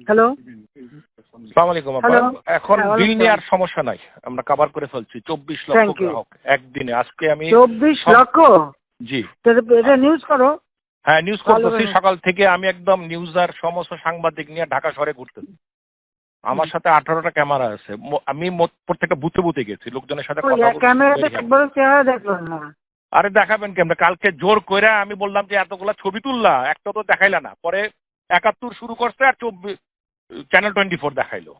Hello, আসসালামু আলাইকুম আপা। হ্যালো। এখন হ্যাঁ, বিল ওয়ালাইকুম নিয়ে আর সালাম। সমস্যা নাই, আমরা কভার করে ফেলছি। 24 লক্ষ থ্যাংক ইউ। গ্রাহক একদিনে। আজকে আমি 24 লক্ষ? জি এটা নিউজ করো। হ্যাঁ নিউজ ভালো করতেছি। করে। সকাল থেকে আমি একদম নিউজ আর সমস্ত সাংবাদিক নিয়ে ঢাকা শহরে ঘুরতেছি। আমার সাথে 18টা ক্যামেরা আছে। আমি প্রত্যেকটা বুথে বুথে গেছি, লোকজনের সাথে কথা বলছি। ক্যামেরাতে একবারও চেহারা দেখলাম না। আরে দেখাবেন কেমনে? কালকে জোর কইরা আমি বললাম যে এতগুলা ছবি তুললা, একটা তো দেখাইলা না। পরে 71 শুরু করছে আর 24 চ্যানেল 24 দেখাইলো।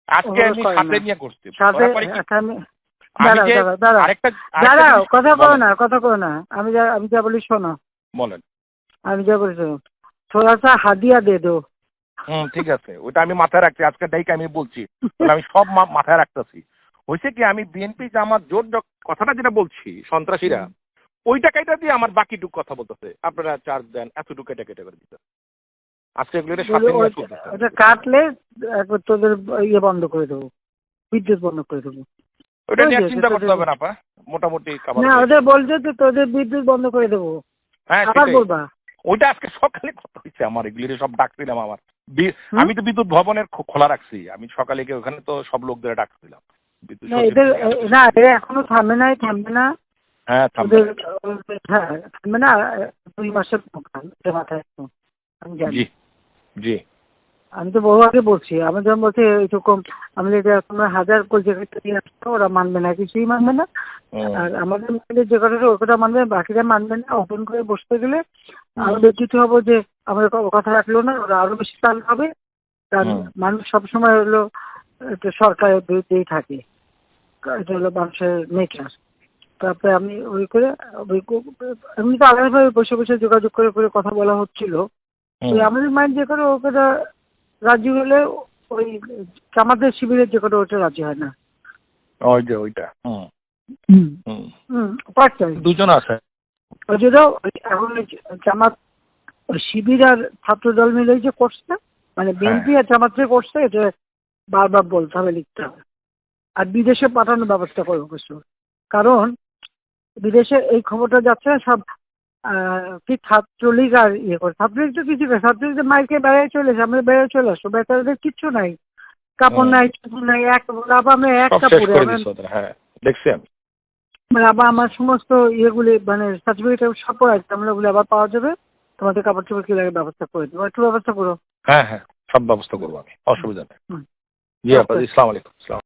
আজকে ওগুলো আমি করে সাথে না। নিয়ে করছি। সাথে ওরা করে কি? আমি দাঁড়াও যে দাঁড়াও দাঁড়াও আরেকটা দাঁড়াও, জিনিস কথা করো বলেন না, কথা করো না। আমি যা বলি শোনো। বলেন। আমি যা বলি শোনো। থোড়া সা হাদিয়া দে দো। ঠিক আছে, ওটা আমি মাথায় রাখছি। আজকে ডাইকে আমি বলছি, তাহলে আমি সব মাথায় রাখতেছি। হয়েছে কি, আমি বিএনপি জামাত জোট কথাটা যেটা বলছি, সন্ত্রাসীরা ওই টাকাটা দিয়ে আমার বাকিটুক কথা বলতেছে, আপনারা চার্জ দেন, এতটুকু কেটে কেটে করে দিতে। আজকে এগুলো সাথে নিয়ে চলতেছে। ওটা কাটলে একবার তোদের ইয়ে বন্ধ করে দেবো, বিদ্যুৎ বন্ধ করে দেবো। ওটা নিয়ে চিন্তা করতে হবে না আপা, মোটামুটি না, ওদের বলছে যে তোদের বিদ্যুৎ বন্ধ করে দেবো। হ্যাঁ আবার সেটাই। বলবা? ওইটা আজকে সকালে কথা হয়েছে আমার, এগুলি সব ডাকছিলাম আমার। আমি তো বিদ্যুৎ ভবনের খোলা রাখছি, আমি সকালে গিয়ে ওখানে তো সব লোকদের ডাকছিলাম বিদ্যুৎ না, সচিব। না, এরা এখনো থামবে না, থামবে না। হ্যাঁ থামবে। হ্যাঁ, থামবে না। 2 মাসের প্রোগ্রাম, এটা মাথায় রাখো। আমি জানি। জি জি। আমি তো বহু আগে বলছি, আমি যখন বলছি এইরকম, আমি এটা তোমরা 1000 কোটি টাকা দিয়ে আসছো, ওরা মানবে না, কিছুই মানবে না। আর আমাদের মধ্যে যে কথাটা ওটা মানবে, বাকিরা মানবে না। ওপেন করে বসতে গেলে আরো ব্যতীত হবো যে আমাদের কথা রাখলো না, ওরা আরো বেশি চাল হবে। কারণ মানুষ সবসময় হলো একটা সরকারের বিরুদ্ধেই থাকে, এটা হলো মানুষের নেচার। তারপরে আমি এমনি তো আলাদাভাবে বসে বসে যোগাযোগ করে করে কথা বলা হচ্ছিল। আমাদের মাইন্ড যে করে ওকে রাজি হলে ওই আমাদের শিবিরের যে করে ওটা রাজি হয় না। ওই যে ওইটা দুজন আছে। ওই যে এখন জামাত, শিবির আর ছাত্র দল মিলে যে করছে, মানে বিএনপি আর জামাত যে করছে, এটা বারবার বলতে হবে, লিখতে হবে। আর বিদেশে পাঠানোর ব্যবস্থা করবো কিছু। কারণ বিদেশে এই খবরটা যাচ্ছে না সব কি ছাত্রলীগ আর ইয়ে করে। ছাত্রলীগ তো কিছু করে, ছাত্রলীগ তো মাইকে বেড়ায় চলেছে, আমরা বেড়ায় চলে আসবো। বেচারাদের কিচ্ছু নাই, কাপড় নাই, কিছু নাই। আমরা এক কাপড়ে দেখছি আমি। মানে আবার আমার সমস্ত ইয়েগুলি মানে সার্টিফিকেট সব আছে, আমরা ওগুলো আবার পাওয়া যাবে। তোমাদের কাপড় চোপড় কি লাগে ব্যবস্থা করে দেবো, একটু ব্যবস্থা করো। হ্যাঁ হ্যাঁ, সব ব্যবস্থা করবো আমি, অসুবিধা নেই। জি আপা, আসসালামু আলাইকুম।